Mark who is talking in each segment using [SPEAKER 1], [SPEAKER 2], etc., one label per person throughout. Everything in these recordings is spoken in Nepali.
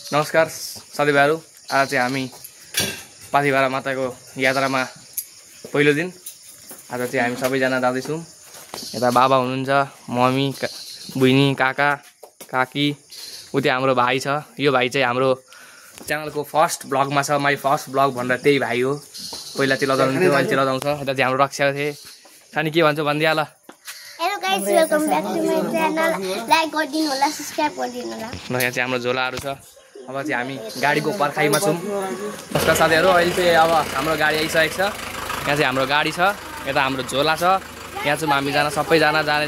[SPEAKER 1] नमस्कार साथीभाइहरु, आज चाहिँ हामी पाथिभरा माताको यात्रामा पहिलो दिन। आज चाहिँ हामी सबैजना जाँदैछौँ। यता बाबा हुनुहुन्छ, मम्मी, बहिनी, काका, काकी, उतै हाम्रो भाइ छ। यो भाइ चाहिँ हाम्रो च्यानलको फर्स्ट ब्लगमा छ। माई फर्स्ट ब्लग भनेर त्यही भाइ हो। पहिला चाहिँ लजाउँथ्यो, अहिले चाहिँ लजाउँछ। यता चाहिँ हाम्रो रक्षा थिए। सानी के भन्छ भनिदिया ल।
[SPEAKER 2] Hello guys, welcome back to my channel. Like गरिदिनु होला, सब्स्क्राइब गरिदिनु होला।
[SPEAKER 1] ल यहाँ चाहिँ हाम्रो झोलाहरू छ। अब चाहिँ हामी गाडीको पर्खाइमा छौँ। नमस्कार साथीहरू, अहिले चाहिँ अब हाम्रो गाडी आइसकेको छ। यहाँ चाहिँ हाम्रो गाडी छ, यता हाम्रो झोला छ। यहाँ चाहिँ हामी सबैजना जाने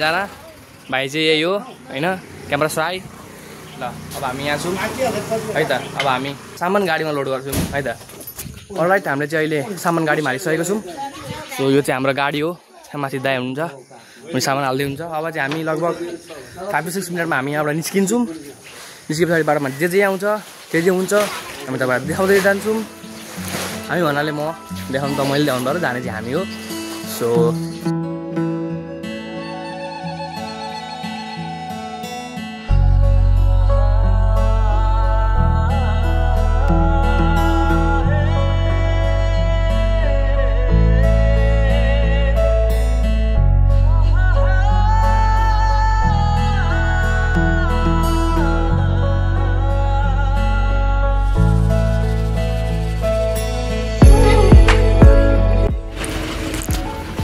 [SPEAKER 1] भाइ चाहिँ यही हो होइन। क्यामेरा स्वाई ल। अब हामी यहाँ छौँ है त। अब हामी सामान गाडीमा लोड गर्छौँ है त। अलराइट, हामीले चाहिँ अहिले सामान गाडीमा हालिसकेको छौँ। सो यो चाहिँ हाम्रो गाडी हो। माथि दाइ हुनुहुन्छ, अनि सामान हाल्दै हुन्छ। अब चाहिँ हामी लगभग 5 to 6 मिनटमा हामी यहाँबाट निस्किन्छौँ। निस्के पछाडि बाटोमा जे आउँछ त्यो हुन्छ, हामी तपाईँहरू देखाउँदै जान्छौँ। हामी भन्नाले म देखाउनु त मैले देखाउनु पर्यो, जाने चाहिँ हामी हो। सो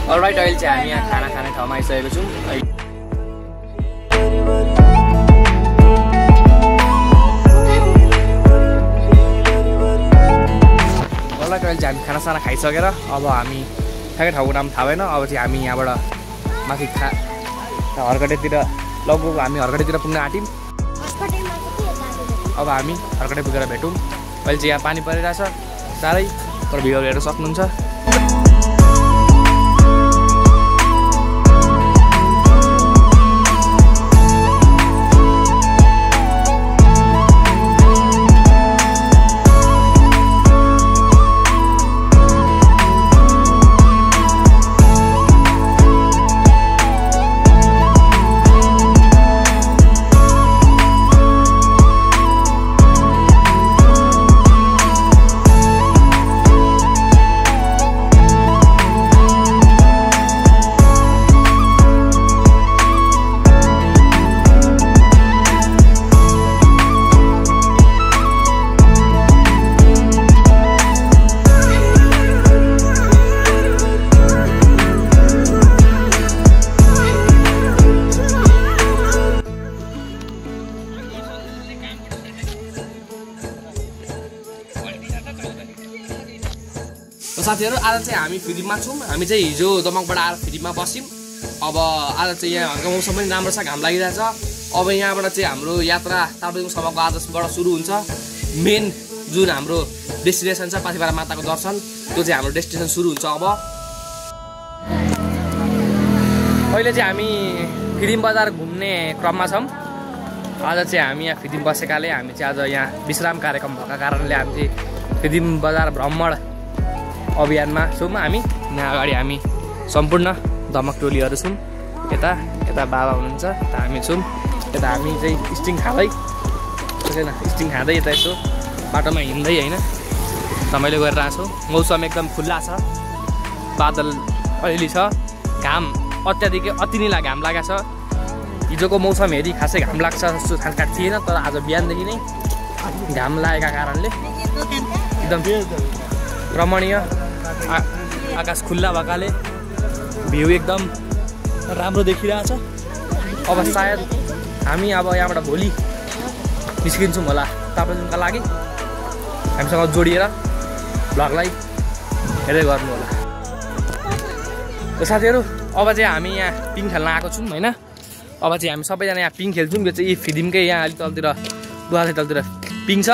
[SPEAKER 1] अलराइट, अहिले चाहिँ हामी यहाँ खाना खाने ठाउँमा आइसकेको छौँ। अलराइट, अहिले चाहिँ हामी खानासाना खाइसकेर अब हामी ठ्याक्कै ठाउँको नाम थाहा भएन। अब चाहिँ हामी यहाँबाट माथि हर्कटेतिर लगभग हामी हर्कटेतिर पुग्न आँट्यौँ। अब हामी हर्कटे पुगेर भेटौँ। अहिले चाहिँ यहाँ पानी परिरहेछ साह्रै, तर भिडियो हेर्न सक्नुहुन्छ। साथीहरू, आज चाहिँ हामी फिरिममा छौँ। हामी चाहिँ हिजो दमकबाट आएर फिरिममा बस्यौँ। अब आज चाहिँ यहाँ हल्का मौसम पनि राम्रो छ, घाम लागिरहेछ। अब यहाँबाट चाहिँ हाम्रो यात्रा ताप्लेजुङसम्मको आजबाट सुरु हुन्छ। मेन जुन हाम्रो डेस्टिनेसन छ पाथिभरा माताको दर्शन, त्यो चाहिँ हाम्रो डेस्टिनेसन सुरु हुन्छ। अब अहिले चाहिँ हामी फिरिम बजार घुम्ने क्रममा छौँ। आज चाहिँ हामी यहाँ फिरिम बसेकाले हामी चाहिँ आज यहाँ विश्राम कार्यक्रम भएका कारणले हामी चाहिँ फिरिम बजार भ्रमण अभियानमा छौँ। हामी यहाँ अगाडि हामी सम्पूर्ण दमक टोलीहरू छौँ। यता बाबा हुनुहुन्छ, यता हामी छौँ। यता हामी चाहिँ स्टिङ खाँदै यता यसो बाटोमा हिँड्दै होइन रमाइलो गरिरहेको छौँ। मौसम एकदम खुल्ला छ, बादल अलिअलि छ, घाम अति नै घाम लागेको छ। हिजोको मौसम हेरी खासै घाम लाग्छ जस्तो छानकाट थिएन, तर आज बिहानदेखि नै घाम लागेका कारणले एकदम रमणीय आकाश खुल्ला भएकाले भ्यू एकदम राम्रो देखिरहेछ। अब सायद हामी अब यहाँबाट भोलि निस्किन्छौँ होला ताप्लेजुङका लागि। हामीसँग जोडिएर भ्लगलाई हेर्दै गर्नु होला। त साथीहरू, अब चाहिँ हामी यहाँ पिङ खेल्न आएको छौँ होइन। अब चाहिँ हामी सबैजना यहाँ पिङ खेल्छौँ। यो चाहिँ फिदिमकै यहाँ अलिक तलतिर दुवासे तलतिर पिङ छ।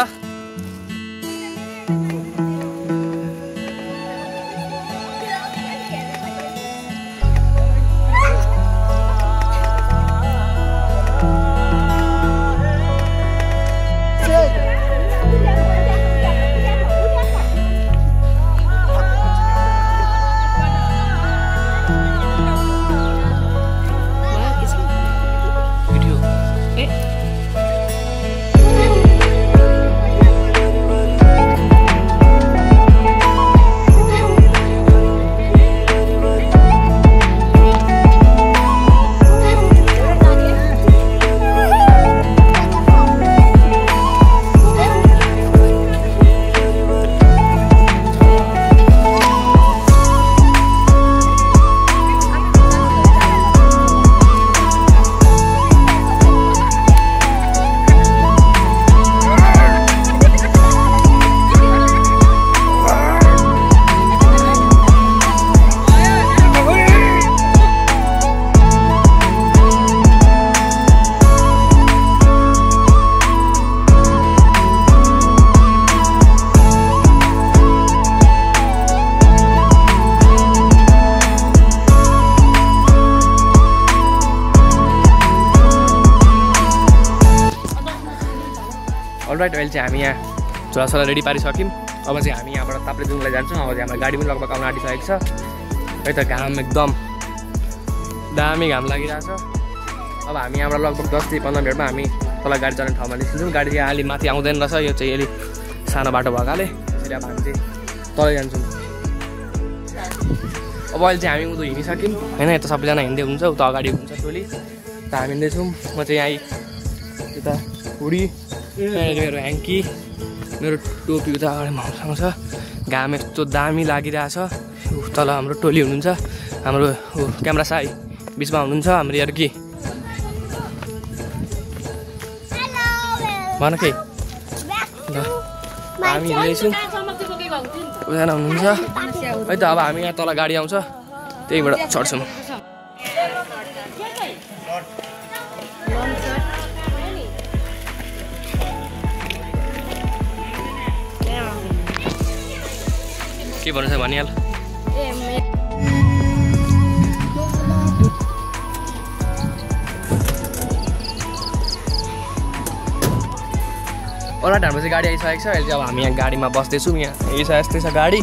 [SPEAKER 1] अलराइट अहिले चाहिँ हामी यहाँ झोलासोला रेडी पारिसक्यौँ। अब चाहिँ हामी यहाँबाट ताप्लेजुङलाई जान्छौँ। अब चाहिँ हाम्रो गाडी पनि लगभग आउन आँटिसकेको छ। है त घाम एकदम दामी घाम लागिरहेछ। अब हामी यहाँबाट लगभग 10-15 मिनटमा हामी तल गाडी चल्ने ठाउँमा निस्किन्छौँ। गाडी चाहिँ अलि माथि आउँदैन रहेछ, यो चाहिँ अलि सानो बाटो भएकाले। त्यसरी अब हामी चाहिँ तलै जान्छौँ। अब अहिले चाहिँ हामी उता हिँडिसक्यौँ होइन। यता सबैजना हिँड्दै हुन्छ, उता अगाडि हुन्छ टोली। त हामी हिँड्दैछौँ। म चाहिँ यहाँ यता हुडी, मेरो ह्याङ्की, मेरो टोपी उता अगाडि माउसँग छ। घाम यस्तो दामी लागिरहेछ। तल हाम्रो टोली हुनुहुन्छ, हाम्रो क्यामेरा साई बिचमा हुनुहुन्छ, हाम्रो अर्की भन के हामी हिँड्दैछौँ। उजना हुनुहुन्छ है त। अब हामी यहाँ तल गाडी आउँछ, त्यहीबाट चढ्छौँ। के भन्नु छ भनिहाल। अलराइट हाम्रो चाहिँ गाडी आइसकेको छ। अहिले चाहिँ अब हामी यहाँ गाडीमा बस्दैछौँ। यहाँ यस्तै छ गाडी।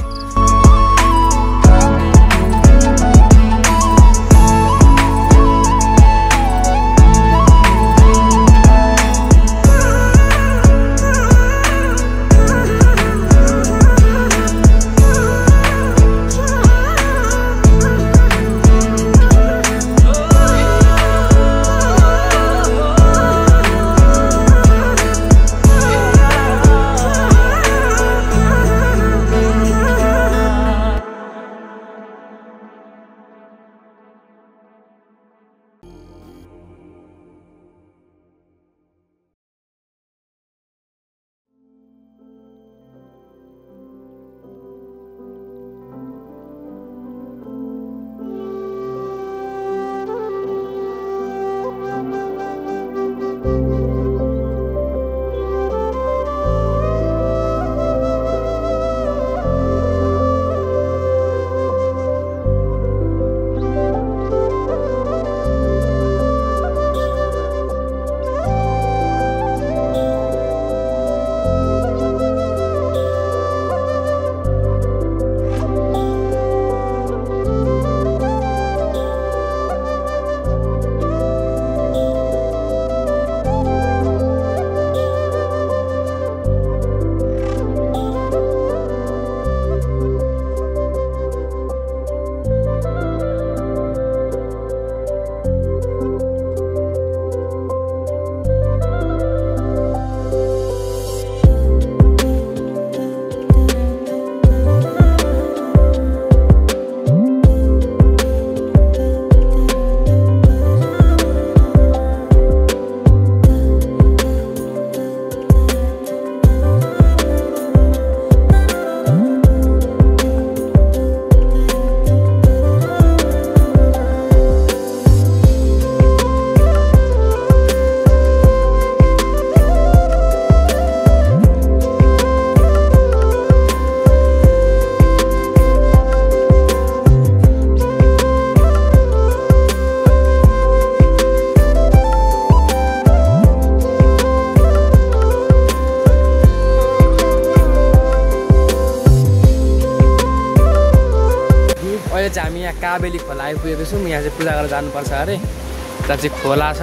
[SPEAKER 1] अहिले चाहिँ हामी यहाँ काबेली खोला आइपुगेको छौँ। यहाँ चाहिँ पूजा गरेर जानुपर्छ अरे। यता चाहिँ खोला छ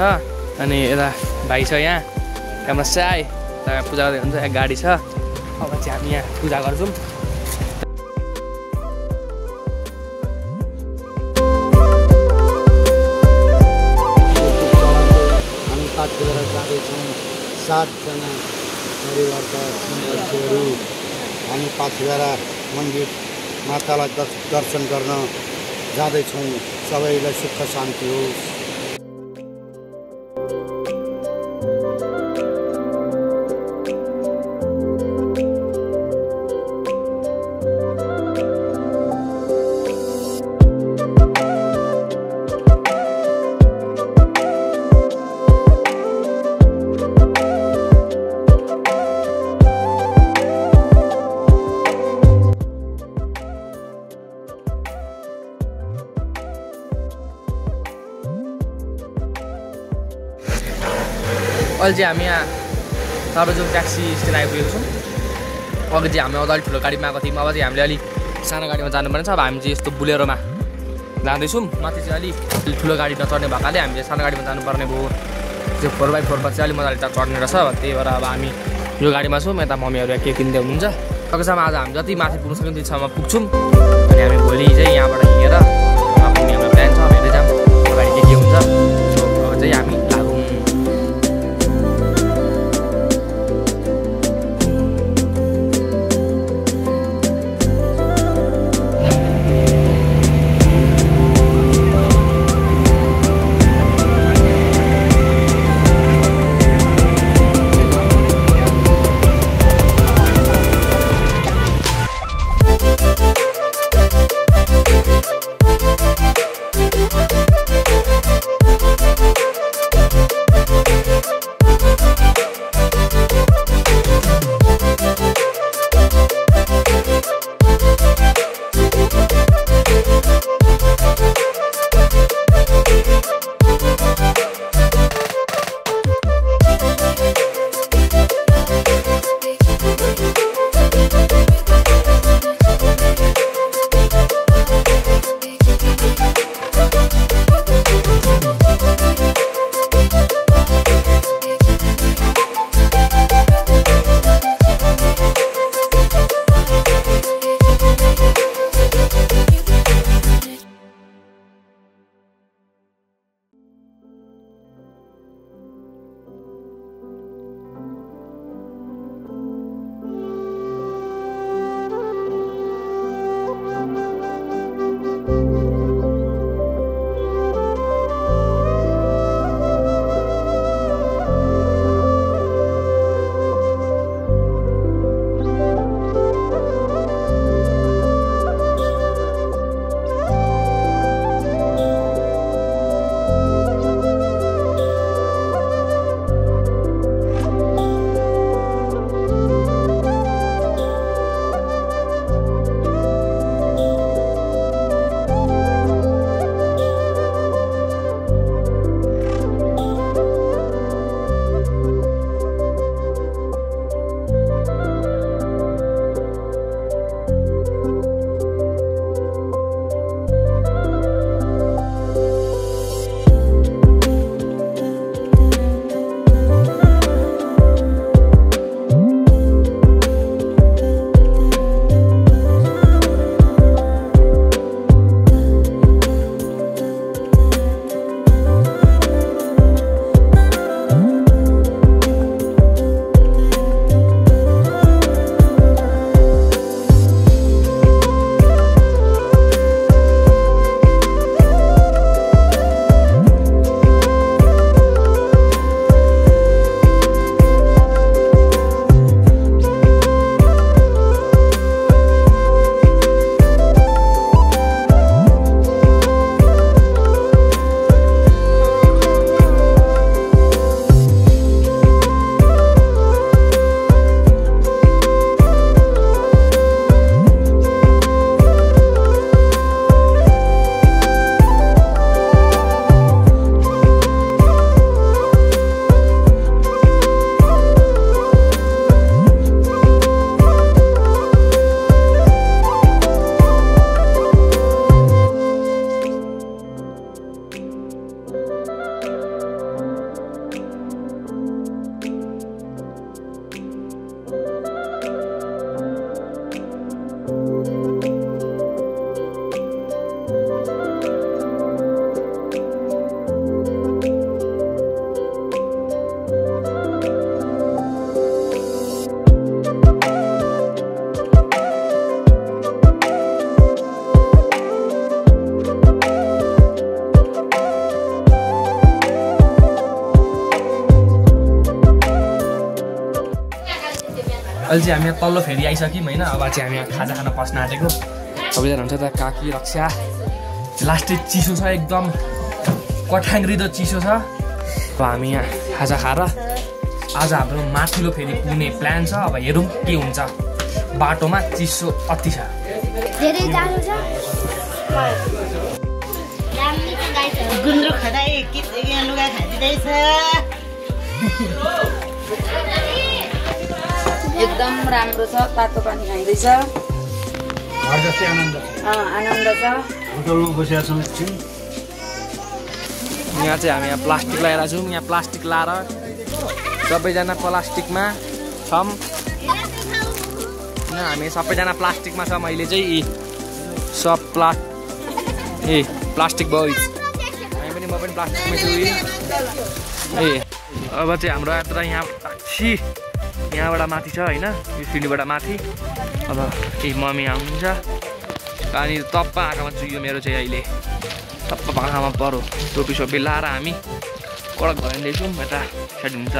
[SPEAKER 1] अनि यता भाइ छ यहाँ क्यामेरा साई पूजा गर्दै हुन्छ। यहाँ गाडी छ। अब चाहिँ हामी यहाँ पूजा गर्छौँ।
[SPEAKER 3] हामी साथीहरू जाँदैछौँ। 7जना परिवारका सदस्यहरू हामी पाथिभरा मन्दिर मातालाई दर्शन गर्न जाँदैछौँ। सबैलाई सुख शान्ति होस्।
[SPEAKER 1] अहिले चाहिँ हामी यहाँ ताप्लेजुङ ट्याक्सी स्ट्यान्ड आइपुगेको छौँ। अघि चाहिँ हामी अलिक ठुलो गाडीमा आएको थियौँ, अब चाहिँ हामीले अलिक सानो गाडीमा जानुपर्ने छ। अब हामी चाहिँ यस्तो बुलेरोमा जाँदैछौँ। माथि चाहिँ अलिक ठुलो गाडी नचढ्ने भएकाले हामीले सानो गाडीमा जानुपर्ने भयो। त्यो 4x4 चाहिँ अलिक मजाले चढ्ने रहेछ, त्यही भएर अब हामी यो गाडीमा छौँ। यता मम्मीहरू के किन्दै हुनुहुन्छ। सकेसम्म आज हामी जति माथि पुग्न सक्यौँ त्यतिसम्म पुग्छौँ। अनि हामी भोलि चाहिँ यहाँबाट हिँडेर पुग्ने हाम्रो प्लान छ, हेर्दै जाऊँ अगाडि के हुन्छ। सो अब चाहिँ हामी लागौँ। अहिले चाहिँ हामी तल्लो फेरि आइसक्यौँ होइन। अब चाहिँ हामी खाजा खान पस्न आँटेको। सबैजना हुन्छ त काकी रक्षा। लास्टै चिसो छ एकदम कठाङ्ग्रिदो चिसो छ। अब हामी यहाँ खाजा खाएर आज हाम्रो माथिल्लो फेरि पुग्ने प्लान छ। अब हेरौँ के हुन्छ। बाटोमा चिसो अति छ।
[SPEAKER 2] धेरै जानु छ।
[SPEAKER 4] गुन्द्रुक खाँदै लुगा खाँदैछ।
[SPEAKER 5] एकदम राम्रो छ, तातो पानी खाइँदैछ। आनन्द छ।
[SPEAKER 3] होटलमा बसेका छौँ एकछिन।
[SPEAKER 1] यहाँ चाहिँ हामी यहाँ प्लास्टिक लगाएर छौँ। यहाँ प्लास्टिक लाएर सबैजना प्लास्टिकमा छौँ। हामी सबैजना प्लास्टिकमा छौँ अहिले चाहिँ। सब प्लास्टिक बोइज। हामी पनि म पनि प्लास्टिकमै छु। अब चाहिँ हाम्रो यात्रा यहाँ यहाँबाट माथि छ होइन, यो सिडीबाट माथि। अब केही मम्मी आउनुहुन्छ अनि टप्प आँखामा छु यो मेरो चाहिँ अहिले टप्प आँखामा परो। टोपी सोपी लाएर हामी कडक भइँदैछौँ यता साइड हुन्छ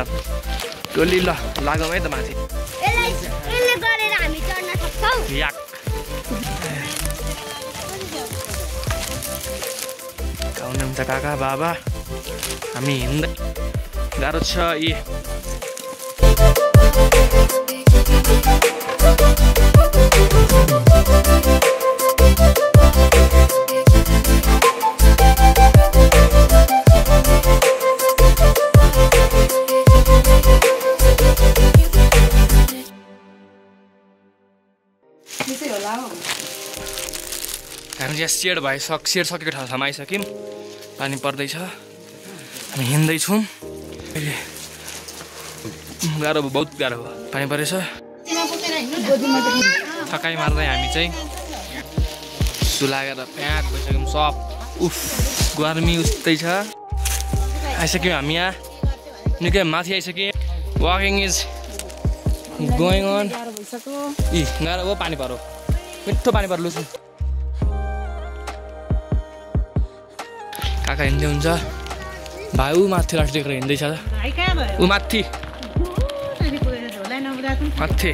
[SPEAKER 1] टोली। ल लागौँ है त माथि। याक हुनुहुन्छ काका बाबा। हामी हिँड्दै गाह्रो छ यी। हामी यहाँ सेड सकेको ठाउँमा आइसक्यौँ। पानी पर्दैछ, हामी हिँड्दैछौँ। गाह्रो भयो, बहुत गाह्रो भयो, पानी परेछ। थकाइ मार्दै हामी चाहिँ सुलागेर प्याक भइसक्यौँ सब। उफ गर्मी उस्तै छ। आइसक्यौँ हामी यहाँ निकै माथि आइसक्यौँ। Walking is going on. गाह्रो हो, पानी पऱ्यो, मिठो पानी पर्लु। काका हिँड्दै हुन्छ, भाइ ऊ माथि लाठी टेकेर हिँड्दैछ। ऊ माथि माथि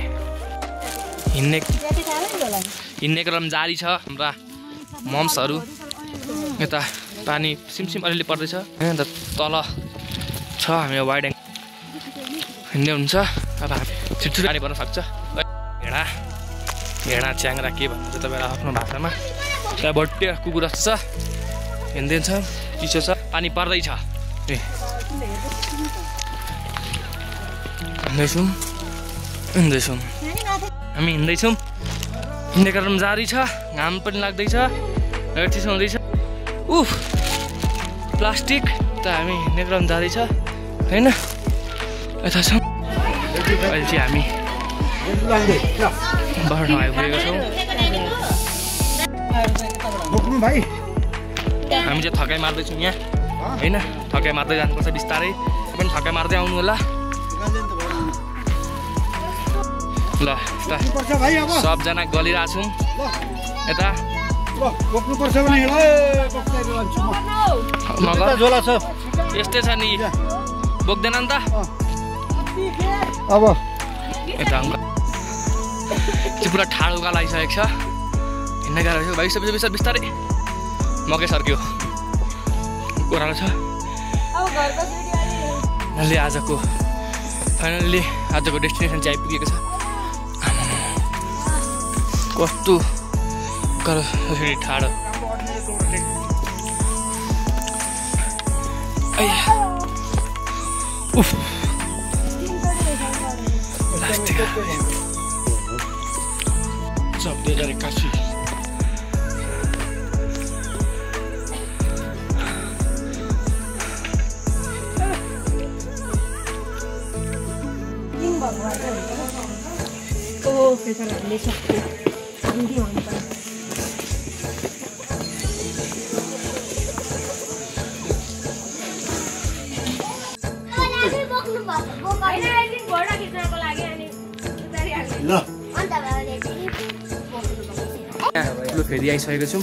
[SPEAKER 1] हिँड्ने क्रम जारी छ। हाम्रा मम्सहरू यता पानी सिमसिम अलिअलि पर्दैछ होइन, त तल छ हामी वाइड हिँड्दै हुन्छ। अब हामी छिटो पानी पर्न सक्छ। हेडा च्याङ्रा के भन्नुहुन्छ तपाईँलाई आफ्नो भाषामा। त्यहाँ भट्टे कुकुर जस्तो छ, हिँड्दै छ, चिसो छ, पानी पर्दैछ। हिँड्दैछौँ हामी हिँड्दैछौँ। हिँड्ने क्रम जारी छ, घाम पनि लाग्दैछ, चिसो हुँदैछ। उफ प्लास्टिक त हामी हिँड्ने क्रम जारी छ होइन। यता छौँ अहिले चाहिँ हामी बाटो ठाउँ आइपुगेको छौँ। हामी चाहिँ थकाइ मार्दैछौँ यहाँ होइन, थकाइ मार्दै जानुपर्छ बिस्तारै। पनि थकाइ मार्दै आउनु होला। ल सबजना गलिरहेको छौँ यता। यस्तै छ नि, बोक्दैन नि त अब। यता त्यो पुरा ठाडो उकालो आइसकेको छ, हिँड्न गाह्रो छ भाइ। बिस्तारै बिस्तारै मकै सर्क्यो, ओह्रालो छ। फाइनल्ली आजको डेस्टिनेसन चाहिँ आइपुगेको छ। कस्तो गाह्रो फेरि ठाडो। उफ 2081
[SPEAKER 2] Oh, kita nak besok tu. Ini orang.
[SPEAKER 1] लु फेरि आइसकेको छौँ।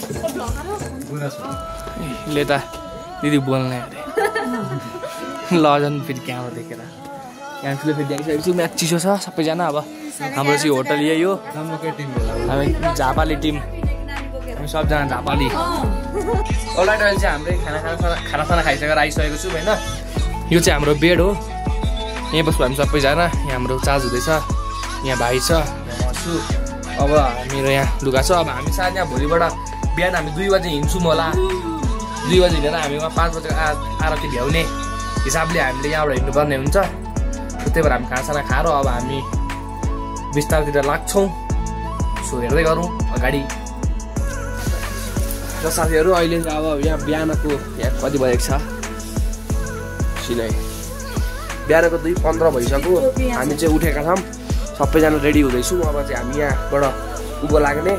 [SPEAKER 1] ले त दिदी बोल्ने अरे लजन फेरि क्यामेरा देखेर यहाँ ठुलो फेरि आइसकेको छु। म्याच चिसो छ सबैजना। अब हाम्रो चाहिँ होटल यही हो, हामी झापाली टिम, हामी सबजना झापाली। अलराइट अहिले चाहिँ हाम्रै खानासाना खाइसकेर आइसकेको छु होइन। यो चाहिँ हाम्रो बेड हो, यहीँ बस्छु हामी सबैजना। यहाँ हाम्रो चार्ज हुँदैछ, यहाँ भाइ छ, म छु। अब मेरो यहाँ लुगा छ। अब हामी सायद यहाँ भोलिबाट बिहान हामी 2 बजे हिँड्छौँ होला। 2 बजे हिँडेर हामी वहाँ 5 बजे आरती भ्याउने हिसाबले हामीले यहाँबाट हिँड्नुपर्ने हुन्छ। त्यही भएर हामी खानासाना खाएर अब हामी बिस्तारतिर लाग्छौँ। सो हेर्दै गरौँ अगाडि। र साथीहरू अहिले अब यहाँ बिहानको यहाँ कति बजेको छ सिलै बिहानको 2:15 भइसक्यो। हामी चाहिँ उठेका छौँ, सबैजना रेडी हुँदैछौँ। अब चाहिँ हामी यहाँबाट उँभो लाग्ने।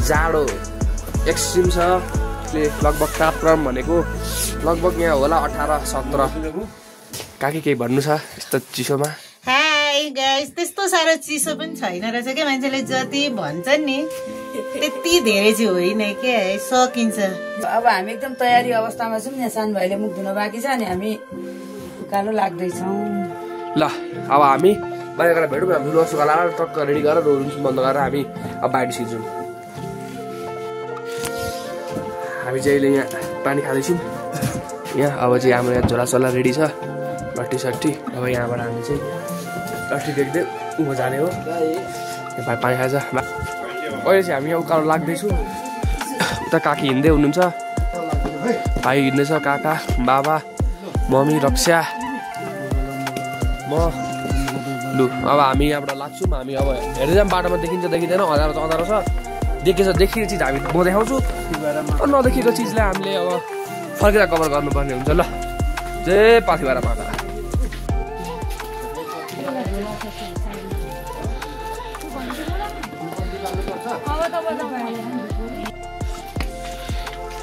[SPEAKER 1] जाडो एक्सट्रिम छ। लगभग तापक्रम भनेको लगभग यहाँ होला 18-17। काकी केही भन्नु छ यस्तो चिसोमा?
[SPEAKER 6] हाई गाइस, त्यस्तो साह्रो चिसो पनि छैन रहेछ क्या। मान्छेले जति भन्छन् नि त्यति धेरै चाहिँ होइन क्या, सकिन्छ।
[SPEAKER 5] अब हामी एकदम तयारी अवस्थामा छौँ। यहाँ सानो भाइले मुख धुन बाँकी छ अनि हामी उकालो लाग्दैछौँ।
[SPEAKER 1] ल अब हामी बाहिर गएर भेटौँ। हामी लुगा सुगा लगाएर टक्क रेडी गरेर रुम बन्द गरेर हामी अब बाहिर निस्किन्छौँ। हामी चाहिँ अहिले यहाँ पानी खाँदैछौँ। यहाँ अब चाहिँ हाम्रो यहाँ झोला रेडी छ, लट्ठी सट्ठी। अब यहाँबाट हामी चाहिँ लट्ठी देख्दै उँभो जाने हो। यहाँ पानी खान्छ। अहिले चाहिँ हामी यहाँ उकालो लाग्दैछौँ। उता काकी हिँड्दै हुनुहुन्छ, भाइ हिँड्दैछ, काका, बाबा, मम्मी, रक्षा, म। लु अब हामी यहाँबाट लाग्छौँ। हामी अब हेर्दै जाऊँ बाटोमा देखिन्छ देखिँदैन, अँधारो छ। देखेको चिज हामी म देखाउँछु, नदेखेको चिजलाई हामीले अब फर्केर कभर गर्नुपर्ने हुन्छ। ल जय पाथिभरा माता।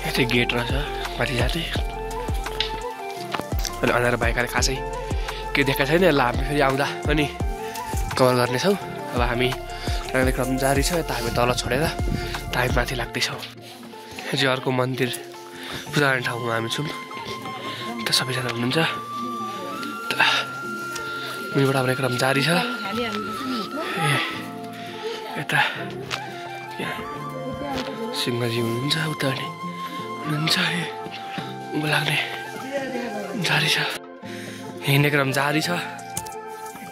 [SPEAKER 1] यहाँ चाहिँ गेट रहेछ माथि जाँदै। अनि अँधारो भएकाले खासै के देखाएको छैन। यसलाई हामी फेरि आउँदा पनि कभर गर्नेछौँ। अब हामी क्रम जारी छ। यता हामी तल छोडेर हामी माथि लाग्दैछौँ। यो चाहिँ अर्को मन्दिर पूजा गर्ने ठाउँमा हामी छौँ। यता सबैजना हुनुहुन्छ। उनीबाट अब क्रम जारी छ। यता सिंहजी हुनुहुन्छ, उता पनि हुनुहुन्छ। उँभो लाग्ने जारी छ, हिँड्ने क्रम जारी छ।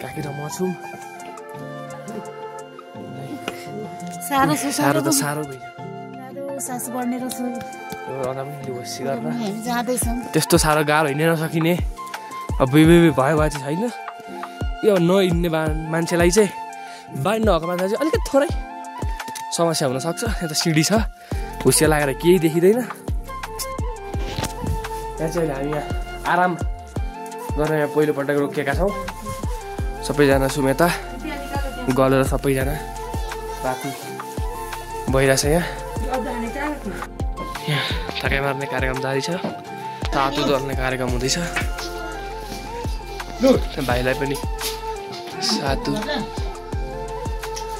[SPEAKER 1] काकी र म छौँ। साह्रो त साह्रो त्यस्तो साह्रो गाह्रो हिँड्न नसकिने। अब बिबी भयो भए चाहिँ छैन। यो नहिँड्ने मान्छेलाई चाहिँ बाहिर नभएको मान्छेलाई चाहिँ अलिकति थोरै समस्या हुनसक्छ। यहाँ त सिडी छ, हुसिया लागेर केही देखिँदैन। यहाँ चाहिँ हामी यहाँ आराम गरेर यहाँ पहिलोपटक रोकिएका छौँ। सबैजना छौँ यता गलेर सबैजना राति भइरहेछ। यहाँ थकाइ मार्ने कार्यक्रम जारी छ, तातो दल्ने कार्यक्रम हुँदैछ। भाइलाई पनि सातु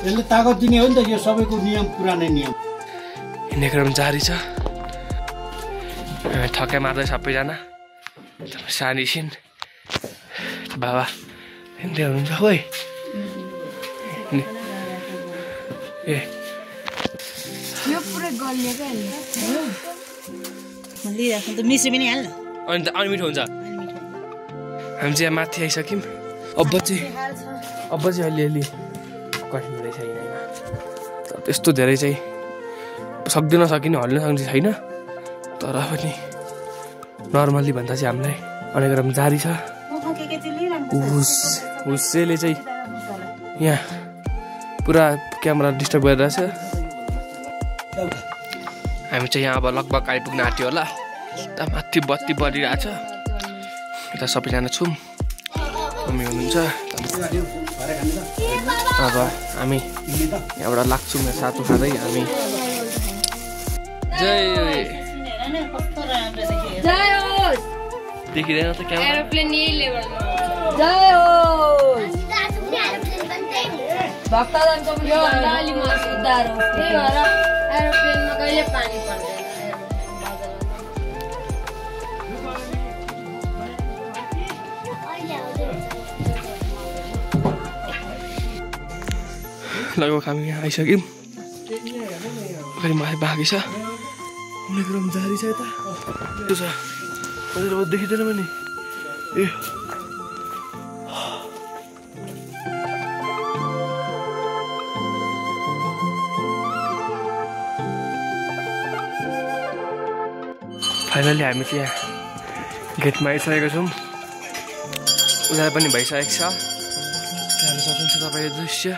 [SPEAKER 3] यसले ताकत दिने हो नि त। यो सबैको नियम, पुरानै नियम।
[SPEAKER 1] हिँड्ने क्रम जारी छ। थकाइ मार्दै सबैजना सानी छिन्। बाबा हिँड्दै हुनुहुन्छ। खोइ ए
[SPEAKER 4] यो पुरै गलिएको
[SPEAKER 6] लिइराख्नु त मिस्री पनि हाल्नु।
[SPEAKER 1] अनि मिठो हुन्छ। हामी चाहिँ यहाँ माथि आइसक्यौँ। अब चाहिँ अलिअलि कठिन हुँदैछ हिँड्नमा। त्यस्तो धेरै चाहिँ सक्दिन सकिने, हल्न सक्ने छैन। तर पनि नर्मल्ली भन्दा चाहिँ हामीलाई अनेक क्रम जारी छ। हुस्सेले चाहिँ यहाँ पुरा क्यामेरा डिस्टर्ब गरिरहेछ। हामी चाहिँ यहाँ अब लगभग आइपुग्न आँट्यो होला। यता माथि बत्ती बलिरहेछ। यता सबैजना छौँ, मम्मी हुनुहुन्छ। अब हामी यहाँबाट लाग्छौँ सातो खाँदै। हामी जय देखिँदैन त क्या
[SPEAKER 4] भक्तजनको पनि अलि सुधार हो। त्यही भएर एरोप्लेनमा कहिले पानी पर्दैन।
[SPEAKER 1] लगभग हामी यहाँ आइसक्यौँ। अगाडि माथि बाँकी छ, हुने क्रम जारी छ। यता त्यो छ देखिँदैन पनि। ए फाइनली हामी चाहिँ यहाँ गेटमा आइसकेको छौँ। उनीहरू पनि भइसकेको छ। हामी सक्नुहुन्छ तपाईँले दृश्य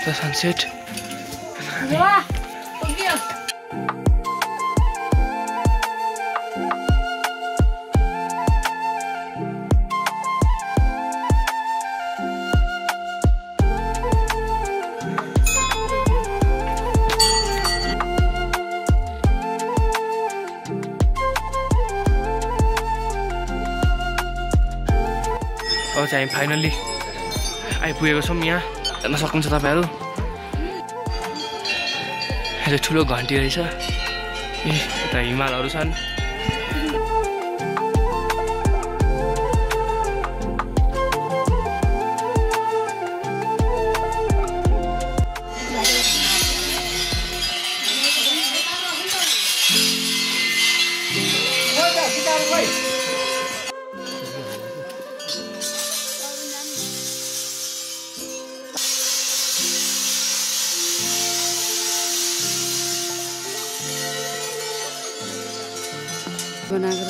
[SPEAKER 1] द सनसेट। अब चाहिँ हामी फाइनल्ली आइपुगेको छौँ। यहाँ हेर्न सक्नुहुन्छ तपाईँहरू, यो ठुलो घन्टी रहेछ। यता हिमालहरू छन्।
[SPEAKER 5] बनाएको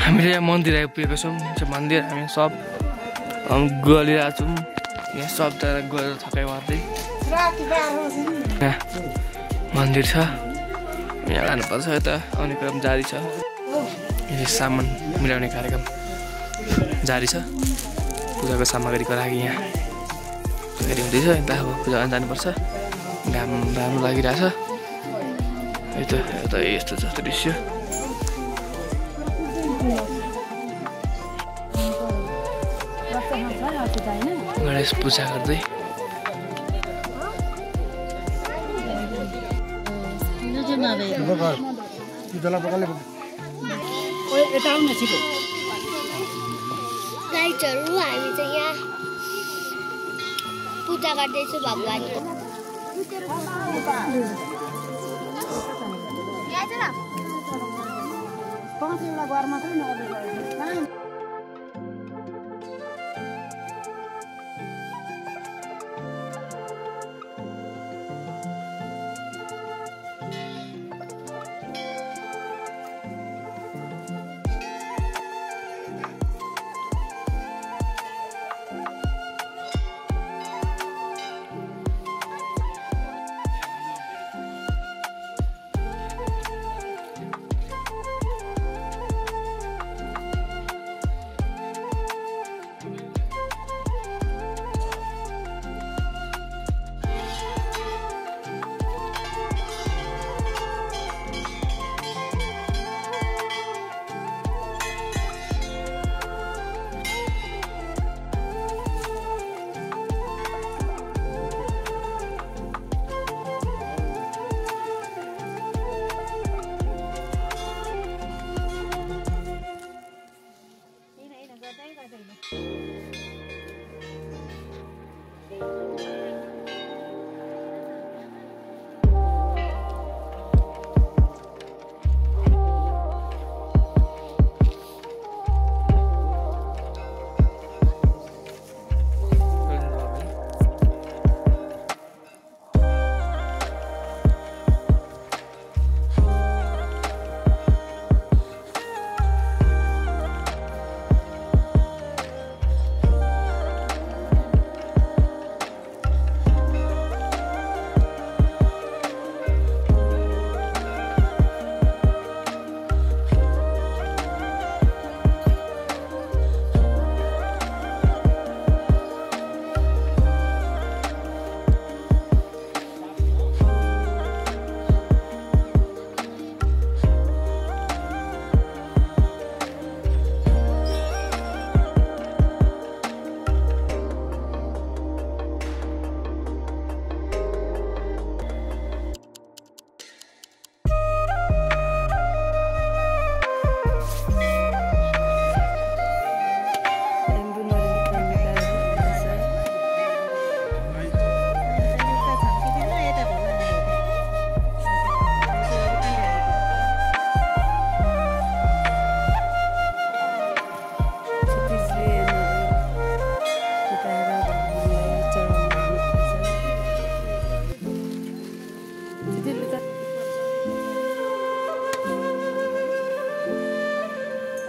[SPEAKER 1] हामीले यहाँ मन्दिर आइपुगेको छौँ। मन्दिर हामी सब गलिरहेको छौँ। यहाँ सब गएर थकाइ मार्दै यहाँ मन्दिर छ। यहाँ लानुपर्छ। यता आउने क्रम जारी छ। यो सामान मिलाउने कार्यक्रम जारी छ। पूजाको सामग्रीको लागि यहाँ तयारी हुँदैछ। यता अब पूजा जानुपर्छ। घाम राम्रो लागिरहेछ। यता यस्तो छ दृश्य। गणेश पूजा गर्दै
[SPEAKER 2] लाइटहरू हामी चाहिँ यहाँ पूजा गर्दैछु भगवानको।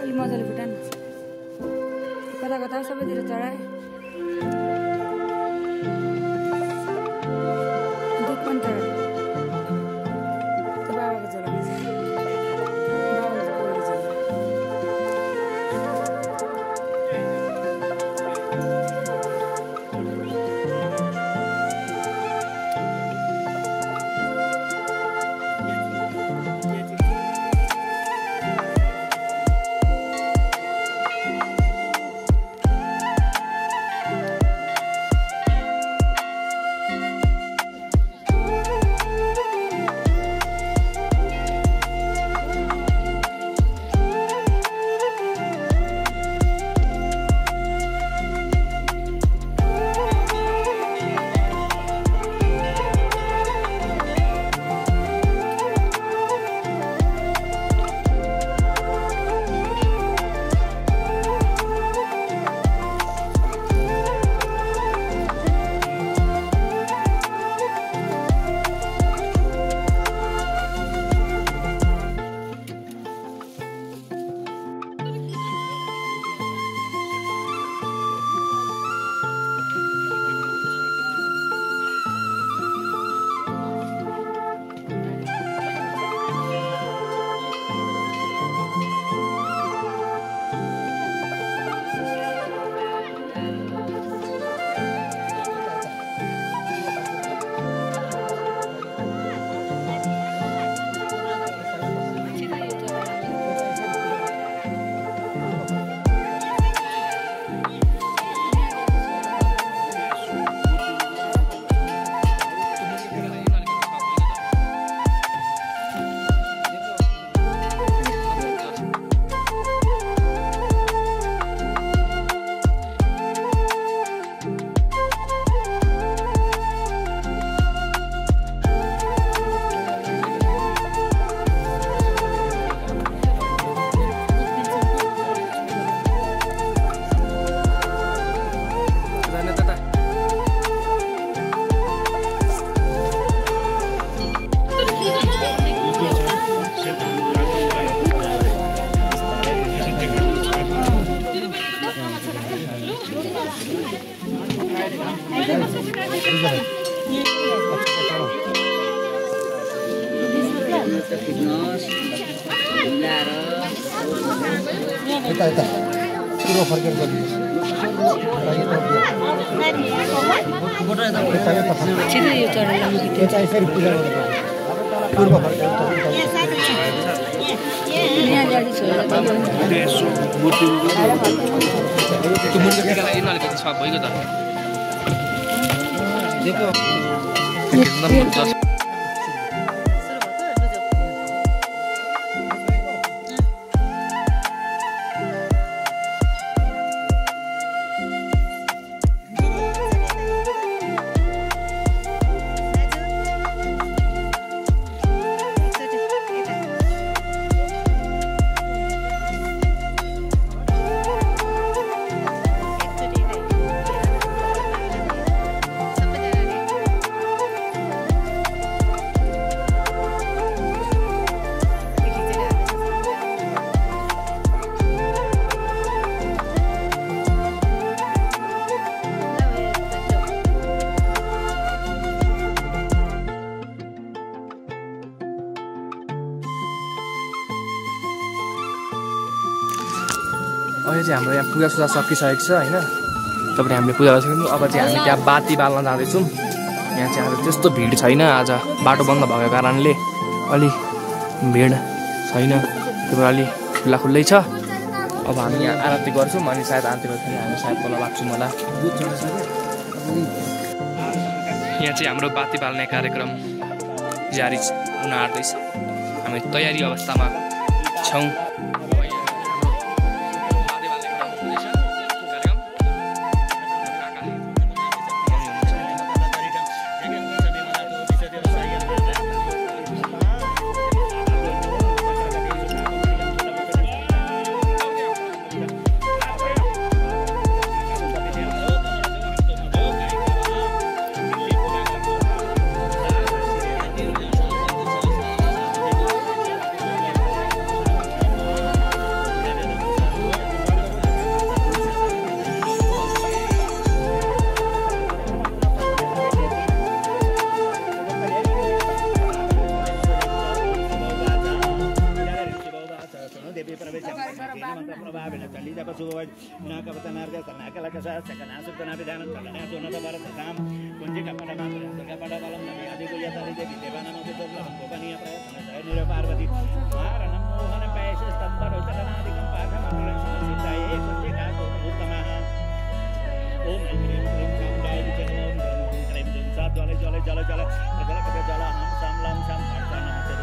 [SPEAKER 4] अलि मजाले फुटान कता कता सबैतिर चढाए दुध पनि चढाए बाबाको चढाए
[SPEAKER 1] अहिले चाहिँ हाम्रो यहाँ पूजासुजा सकिसकेको छ होइन। तपाईँले हामीले पूजा गरिसक्यौँ। अब चाहिँ हामी त्यहाँ बाती बाल्न जाँदैछौँ। यहाँ चाहिँ आज त्यस्तो भिड छैन, आज बाटो बन्द भएको कारणले अलि भिड छैन, त्यही भएर अलि खुल्ला खुल्लै छ। अब हामी यहाँ आरती गर्छौँ अनि सायद आरती गर्दाखेरि हामी सायद बोला लाग्छौँ होला। यहाँ चाहिँ हाम्रो बाती बाल्ने कार्यक्रम जारी हुन आँट्दैछ। हामी तयारी अवस्थामा छौँ।
[SPEAKER 3] Bene salita per su naka patanarga tanaka la casa sakana sukana vidanan talana sonata barat tam kunji kapada mantra kapada balam nabi adi ko yata de devana no de tobla baniya prayatna jai nira parvati maranam mohana paisa stambaro chalanadikam patha mantra siddhaye kunji ka to uttama om krim krim kam jai vichalam krim jum sadwale jale jale jale jale kade jala ham sam lam sam parta namaste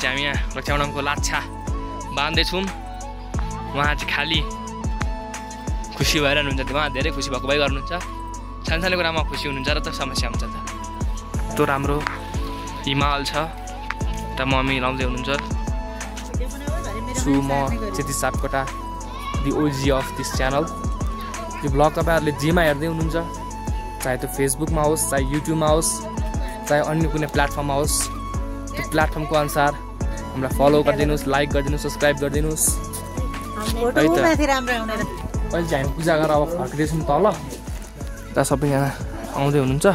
[SPEAKER 1] हामी यहाँ रक्षाबन्धनको लाछा बाँध्दैछौँ उहाँ चाहिँ खालि खुसी भएर हुनुहुन्छ उहाँ धेरै खुसी भएको भए गर्नुहुन्छ सानसानो कुरामा खुसी हुनुहुन्छ र त समस्या हुन्छ त त्यो राम्रो हिमाल छ त मम्मी लाउँदै हुनुहुन्छ छु म क्षितिज सापकोटा दि ओजी अफ दिस च्यानल यो ब्लग तपाईँहरूले जेमा हेर्दै हुनुहुन्छ चाहे त्यो फेसबुकमा होस् चाहे युट्युबमा होस् चाहे अन्य कुनै प्लेटफर्ममा होस् त्यो प्लेटफर्मको अनुसार हामीलाई फलो गरिदिनुहोस् लाइक गरिदिनुहोस् सब्सक्राइब गरिदिनुहोस् अहिले चाहिँ हामी पूजा गरेर अब फर्किँदैछौँ तल त सबैजना आउँदै हुनुहुन्छ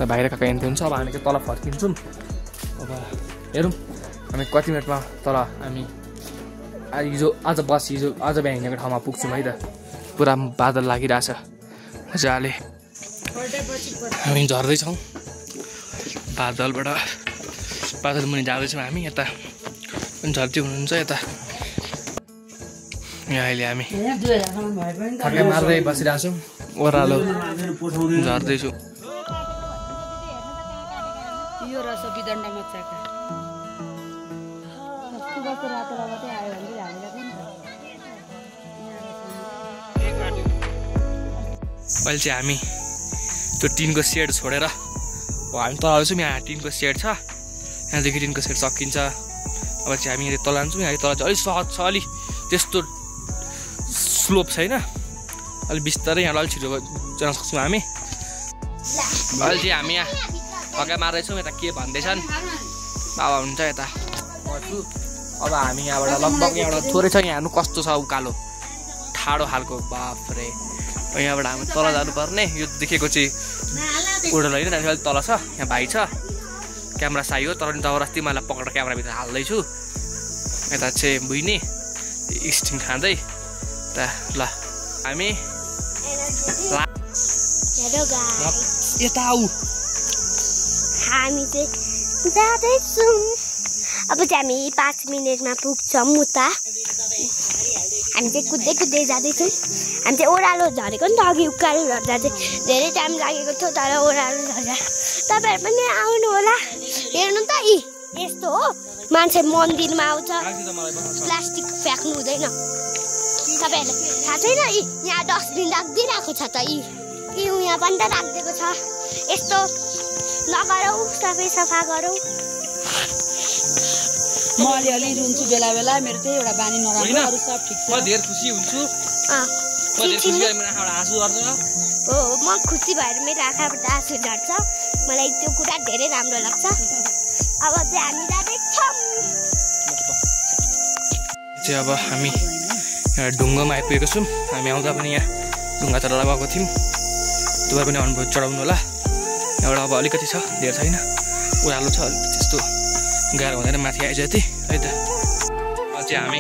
[SPEAKER 1] बाहिर कहाँ हिँड्दै हुन्छ अब हामी चाहिँ तल फर्किन्छौँ अब हेरौँ हामी कति मिनटमा तल हामी आज बिहान हिँडेको ठाउँमा पुग्छौँ है त पुरा बादल लागिरहेछ मजाले हामी झर्दैछौँ बादल मुनि जाँदैछौँ हामी यता पनि झर्दै हुनुहुन्छ यता यहाँ अहिले हामी ठक्कै मार्दै बसिरहेको छौँ ओह्रालो झर्दैछु
[SPEAKER 4] यो रस विदण्ड मच्चाका
[SPEAKER 1] अहिले चाहिँ हामी त्यो टिनको सेड छोडेर हामी तल छौँ यहाँ टिनको सेड छ यहाँदेखि टिनको सेड सकिन्छ अब चाहिँ हामी यहाँ तल जान्छौँ यहाँ तल चाहिँ अलिक सहज छ अलिक त्यस्तो स्लोप छैन अलिक बिस्तारै यहाँ अलिक छिटो जान सक्छौँ हामी अहिले चाहिँ हामी यहाँ ठक्कै मार्दैछौँ यता के भन्दैछन् बाबा हुनुहुन्छ यता अब हामी यहाँबाट लगभग यहाँबाट थोरै छ यहाँ हेर्नु कस्तो छ उकालो ठाडो खालको बाफ्रे यहाँबाट हामी तल जानुपर्ने यो देखेको चाहिँ उडल होइन अलिक तल छ यहाँ भाइ छ क्यामेरा साई हो तर जबरजस्ती मैले पक्रेर क्यामेराभित्र हाल्दैछु यता चाहिँ बुइने स्टिङ खाँदै त ल हामी यता आऊ
[SPEAKER 2] हामी चाहिँ जाँदैछौँ अब चाहिँ हामी 5 मिनटमा पुग्छौँ उता हामी चाहिँ कुद्दै जाँदैछौँ हामी चाहिँ ओह्रालो झरेको नि त अघि उकालो झर्दा चाहिँ धेरै टाइम लागेको थियो तर ओह्रालो झर्दा तपाईँहरू पनि आउनु होला हेर्नु त यस्तो हो मान्छे मन्दिरमा आउँछ प्लास्टिक फ्याँक्नु हुँदैन तपाईँहरूलाई थाहा छैन यहाँ डस्टबिन राखिदिइरहेको छ त यहाँ पनि त राखिदिएको छ यस्तो नगरौँ सबै सफा गरौँ
[SPEAKER 5] म अलिअलि रुन्छु बेला बेला मेरो चाहिँ एउटा बानी नराम्रो अरू सब ठिक छ
[SPEAKER 1] म धेरै खुसी हुन्छु
[SPEAKER 2] हो म खुसी भएर मेरो आँखाबाट आँसु झर्छ मलाई त्यो कुरा धेरै राम्रो लाग्छ अब चाहिँ हामी जाँदैछौँ
[SPEAKER 1] अब हामी यहाँ ढुङ्गामा आइपुगेको छौँ हामी आउँदा पनि यहाँ ढुङ्गा चढाएर गएको थियौँ तपाईँ पनि अनुभव चढाउनु होला यहाँबाट अब अलिकति छ धेरै छैन उडालो छ अलिक त्यस्तो गाह्रो हुँदैन माथि आइज है त अब चाहिँ हामी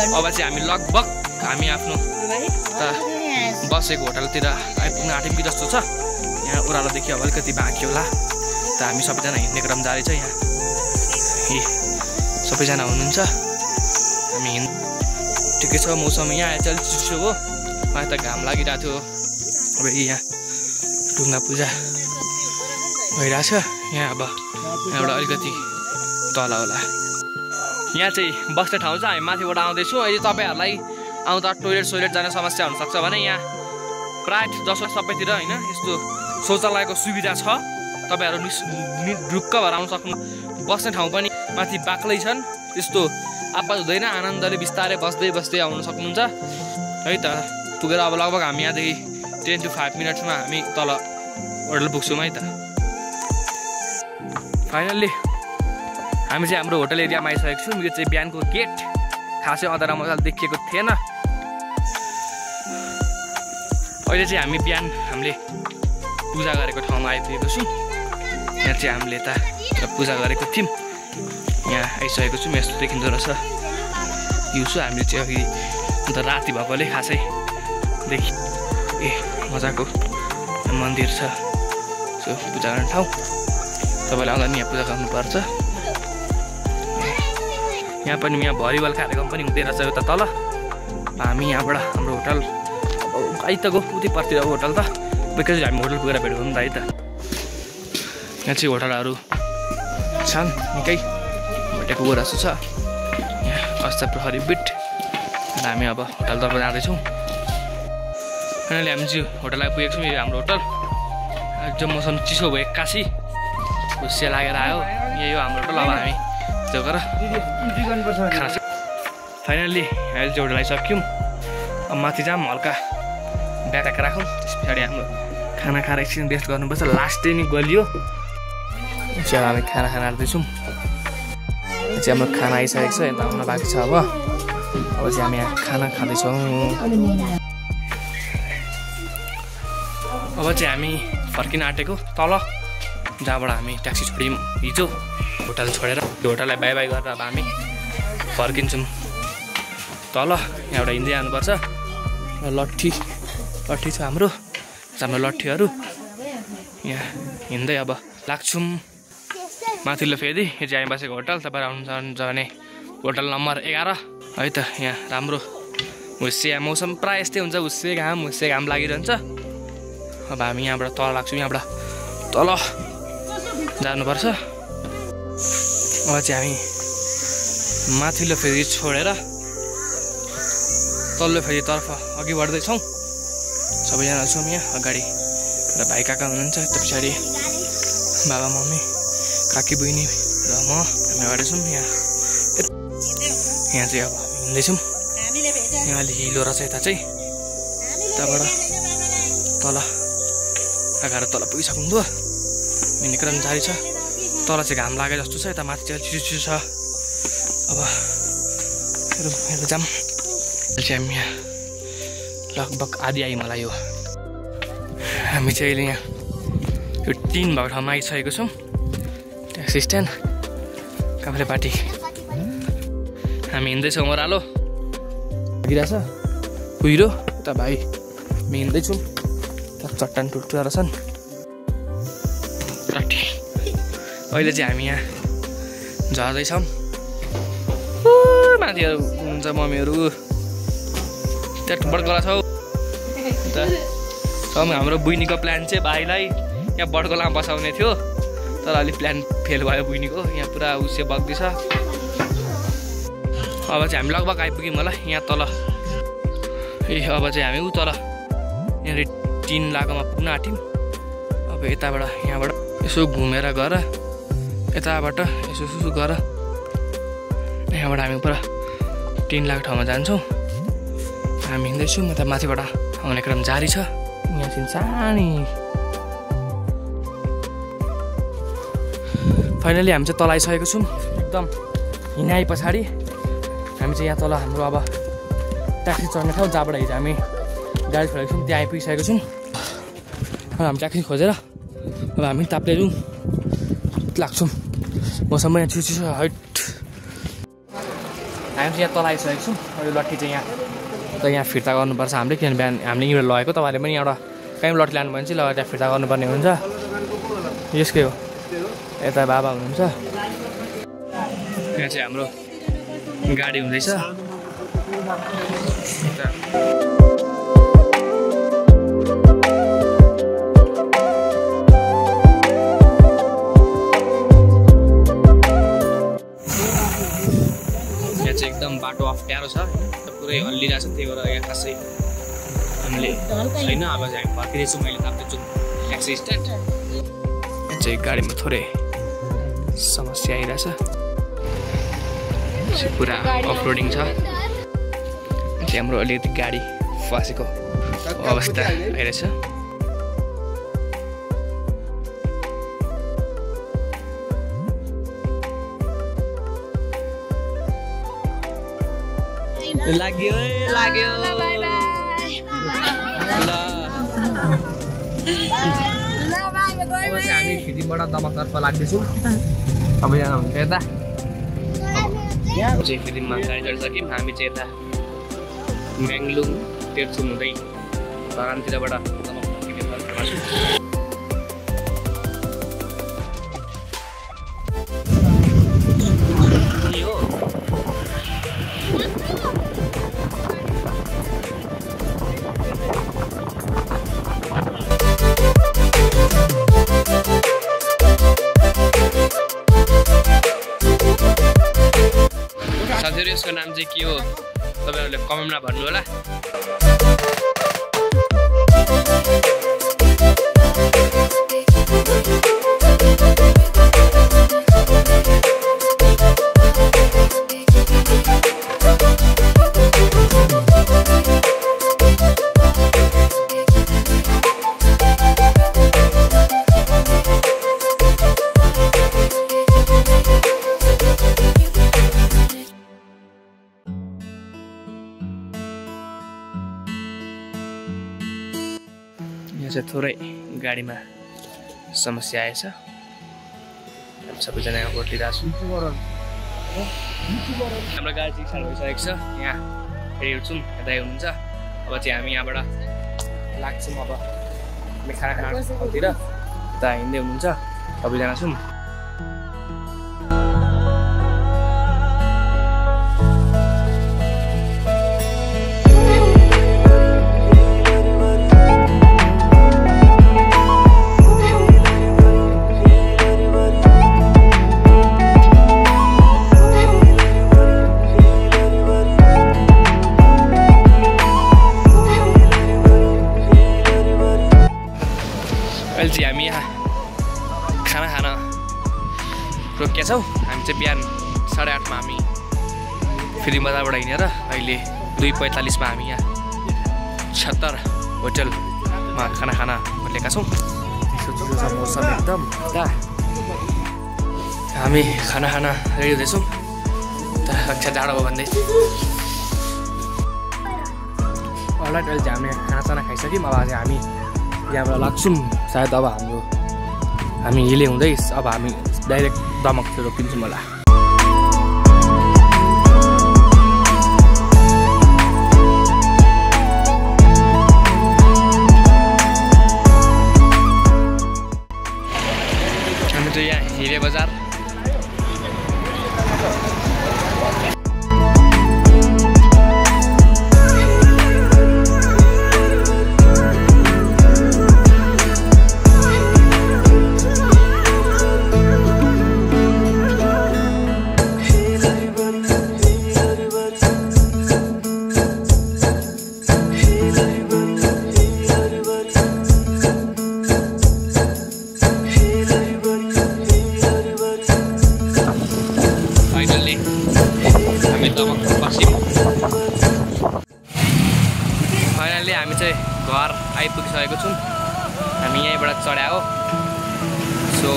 [SPEAKER 1] अब चाहिँ हामी लगभग हामी आफ्नो बसेको होटलतिर आइपुग्न आँट्यौँ कि जस्तो छ यहाँ ओह्रालोदेखि अब अलिकति बाँकी होला त हामी सबैजना हिँड्ने क्रम जारी छ यहाँ सबैजना हुनुहुन्छ हामी ठिकै छ मौसम यहाँ आएछ अलिक चिसो हो मलाई त घाम लागिरहेको थियो अब यहाँ ढुङ्गा पूजा भइरहेछ यहाँ अब यहाँबाट अलिकति तल होला यहाँ चाहिँ बस्ने ठाउँ छ हामी माथिबाट आउँदैछौँ अहिले तपाईँहरूलाई आउँदा टोइलेट जाने समस्या हुनसक्छ भने यहाँ प्राय जसो सबैतिर होइन यस्तो शौचालयको सुविधा छ। तपाईँहरू ढुक्क भएर आउन सक्नु। बस्ने ठाउँ पनि माथि बाक्लै छन्, त्यस्तो आपत हुँदैन। आनन्दले बिस्तारै बस्दै आउन सक्नुहुन्छ है त। पुगेर अब लगभग हामी यहाँदेखि 10 to 5 मिनट्समा हामी तल होटल पुग्छौँ है त। फाइनल्ली हामी चाहिँ हाम्रो होटल एरियामा आइसकेको छौँ। यो चाहिँ बिहानको गेट, खासै अँधारा मजाले देखिएको थिएन। अहिले चाहिँ हामी बिहान हामीले पूजा गरेको ठाउँमा आइपुगेको छौँ। यहाँ चाहिँ हामीले यता पूजा गरेको थियौँ। यहाँ आइसकेको छौँ। यस्तो देखिँदो रहेछ दिउँसो। हामीले चाहिँ अघि अन्त राति भएकोले खासै ए मजाको मन्दिर छ। सो पूजा गर्ने ठाउँ तपाईँले आउँदा नि यहाँ पूजा गर्नुपर्छ। यहाँ पनि यहाँ भलिबल कार्यक्रम पनि हुँदै रहेछ उता तल। हामी यहाँबाट हाम्रो होटल आई त गयो उतैपट्टि अब होटल त बेकै हामी होटल पुगेर भेटौँ नि त है त। यहाँ चाहिँ होटलहरू छन् निकै भेटेको गएर छ। यहाँ अस्ता प्रहरी बिट हामी अब होटलतर्फ जाँदैछौँ। फाइनली हामी चाहिँ होटल आइपुगेको छौँ। यो हाम्रो होटल एकदम मौसम चिसो भयो, एक्कासी खुसिया लागेर आयो। यही हो हाम्रो होटल। अब हामी त्यो गर खाना फाइनल्ली अहिले चाहिँ होटल आइसक्यौँ। अब माथि जाऊँ, हल्का ब्याग राखौँ, त्यस पछाडि हाम्रो खाना खाएर एकछिन रेस्ट गर्नुपर्छ। लास्ट डे नि गलियो। चाहिँ हामी खाना आँट्दैछौँ। चाहिँ हाम्रो खाना आइसकेको छ, यता आउन बाँकी छ। अब चाहिँ हामी यहाँ खाना खाँदैछौँ। अब चाहिँ हामी फर्किन आँटेको तल, जहाँबाट हामी ट्याक्सी छोड्यौँ हिजो होटल छोडेर। त्यो होटललाई बाई बाई गरेर अब हामी फर्किन्छौँ तल। यहाँबाट हिँड्दै जानुपर्छ। लट्ठी छ हाम्रो लट्ठीहरू। यहाँ हिँड्दै अब लाग्छौँ माथिल्लो फेरि। यो चाहिँ हामी बसेको होटल। तपाईँहरू आउनु चाहनुहुन्छ भने होटल नम्बर 11 है त। यहाँ राम्रो हुस्से मौसम प्रायः यस्तै हुन्छ, हुस्से घाम लागिरहन्छ। अब हामी यहाँबाट तल लाग्छौँ। यहाँबाट तल जानुपर्छ। अब चाहिँ हामी माथिल्लो फेरि छोडेर तल्लो फेरितर्फ अघि बढ्दैछौँ। सबैजना छौँ यहाँ अगाडि। र भाइ काका हुनुहुन्छ, त्यो पछाडि बाबा मम्मी काकी बहिनी र म हामी अगाडि छौँ। यहाँ चाहिँ अब हिँड्दैछौँ। यहाँ अलि हिलो रहेछ यता चाहिँ। यताबाट तल अगाडि तल पुगिसक्नु भयो। हिँड्ने क्रम जारी छ। तल चाहिँ घाम लागे जस्तो छ, यता माथि चाहिँ चिसो छ। अब हेर्नु जाऊँ। चाहिँ हामी यहाँ लगभग आधी आयो मलाई। यो हामी चाहिँ अहिले यहाँ यो 3 भएको ठाउँमा आइसकेको छौँ। Taxi stand Kavrepati. हामी हिँड्दैछौँ। ओह्रालो गिराछ कुहिरो। उता भाइ हामी हिँड्दैछौँ। चट्टान टुट्टुरा छन्। अहिले चाहिँ हामी यहाँ झर्दैछौँ। माथिहरू हुनुहुन्छ मम्मीहरू। त्यहाँ बडगोला छौ। हाम्रो बुइनीको प्लान चाहिँ भाइलाई यहाँ बडगोलामा बसाउने थियो, तर अलिक प्लान फेल भयो बुइनीको। यहाँ पुरा उसे बग्दैछ। अब चाहिँ हामी लगभग आइपुग्यौँ होला यहाँ तल। अब चाहिँ हामी ऊ तल यहाँ 3 लाखमा पुग्न आँट्यौँ। अब यताबाट यहाँबाट यसो घुमेर गएर यताबाट यसो सुसु गर यहाँबाट हामी पुरा 3 लाख ठाउँमा जान्छौँ। हामी हिँड्दैछौँ। यता माथिबाट आउने क्रम जारी छ। यहाँ सानी फाइनली हामी चाहिँ तल आइसकेको छौँ। एकदम हिँडाइ पछाडि हामी चाहिँ यहाँ तल हाम्रो अब ट्याक्सी चढ्ने ठाउँ, जहाँबाट हिजो हामी गाडी छोडेको छौँ त्यहाँ आइपुगिसकेको छौँ। अब हामी ट्याक्सी खोजेर अब हामी ताप्लेजुङ लाग्छौँ। मौसम यहाँ चिसो छ। हाइट हामी चाहिँ यहाँ तल आइसकेको छौँ। यो लट्ठी चाहिँ यहाँ फिर्ता गर्नुपर्छ हामीले, किनभने बिहान हामीले यहीँबाट लगेको। तपाईँहरूले पनि एउटा कहीँ लट्ठी लानु भने चाहिँ लगेर त्यहाँ फिर्ता गर्नुपर्ने हुन्छ। यसकै हो। यता बाबा हुनुहुन्छ। यहाँ चाहिँ हाम्रो गाडी हुँदैछ। एकदम बाटो अप्ठ्यारो छ, पुरै हल्लिरहेको छ। त्यही भएर हामीले छैन अब चाहिँ हामी फर्किँदैछु मैले ताप्दैछु ट्याक्सी स्ट्यान्ड चाहिँ गाडीमा थोरै समस्या आइरहेछ पुरा अफरोडिङ छ चाहिँ हाम्रो अलिकति गाडी फसेको अवस्था आइरहेछ लाग्यो लाग्यो हामी खिदीबाट दमकतर्फ लाग्दैछौँ अब यहाँ हुन्छ यता चाहिँ फिल्ममा गाडी चढिसक्यौँ हामी चाहिँ यता म्याङ्लुङ तेर्सुङ हुँदै बगानतिरबाट साथीहरू यसको नाम चाहिँ के हो तपाईहरुले कमेन्टमा भन्नु होला चाहिँ थोरै गाडीमा समस्या आएछ सबैजना यहाँ ओर्लिरहेको छु हाम्रो गाडी चाहिँ सानो भइसकेको छ यहाँ फेरि उठ्छौँ यता हुनुहुन्छ अब चाहिँ हामी यहाँबाट लाग्छौँ अब हामी खाना खानातिर यता हिँड्दै हुनुहुन्छ सबैजना छौँ चाहिँ हामी यहाँ खाना खान रोकिएका छौँ हामी चाहिँ बिहान 8:30मा हामी फिल्म बजारबाट हिँडेर अहिले 2:45मा हामी यहाँ 76 होटलमा खाना खान खोलेका छौँ मौसम एकदम हामी खाना खान रेडी हुँदैछौँ रक्षा जाडो भयो भन्दै अलराइट अहिले चाहिँ हामी खानासाना खाइसक्यौँ अब चाहिँ हामी यहाँबाट लाग्छौँ सायद अब हामी हिले हुँदै अब हामी डाइरेक्ट दमकतिर रोकिन्छौँ होला हामी चाहिँ यहाँ हिले बजार फाइनली हामी चाहिँ घर आइपुगिसकेको छौँ हामी यहीँबाट चढ्या हो सो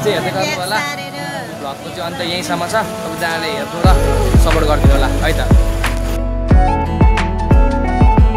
[SPEAKER 1] चाहिँ हेर्दै गर्नु होला भ्लगको चाहिँ अन्त यहीँसम्म छ सबैजनाले हेर्नु र सपोर्ट गरिदिनु होला है त।